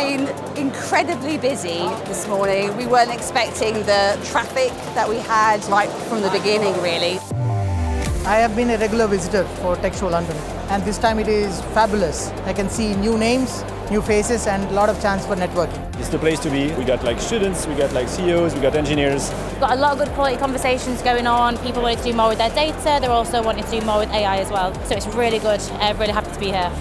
been incredibly busy this morning. We weren't expecting the traffic that we had right from the beginning, really. I have been a regular visitor for Tech Show London, and this time it is fabulous. I can see new names, new faces, and a lot of chance for networking. It's the place to be. We got like students, we got like CEOs, we got engineers. We've got a lot of good quality conversations going on. People wanting to do more with their data. They're also wanting to do more with AI as well. So it's really good. I'm really happy to be here.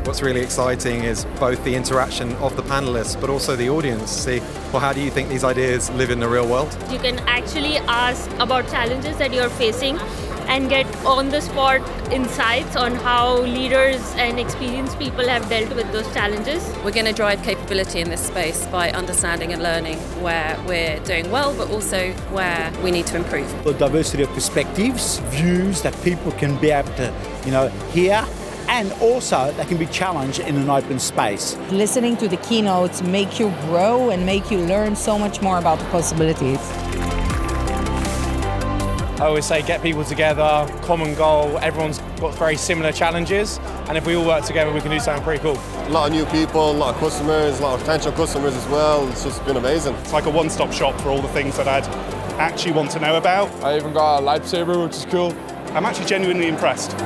What's really exciting is both the interaction of the panelists, but also the audience. See, well, how do you think these ideas live in the real world? You can actually ask about challenges that you're facing and get on-the-spot insights on how leaders and experienced people have dealt with those challenges. We're going to drive capability in this space by understanding and learning where we're doing well, but also where we need to improve. The diversity of perspectives, views that people can be able to, hear, and also they can be challenged in an open space. Listening to the keynotes make you grow and make you learn so much more about the possibilities. I always say get people together, common goal, everyone's got very similar challenges, and if we all work together we can do something pretty cool. A lot of new people, a lot of customers, a lot of potential customers as well. It's just been amazing. It's like a one-stop shop for all the things that I'd actually want to know about. I even got a lightsaber, which is cool. I'm actually genuinely impressed.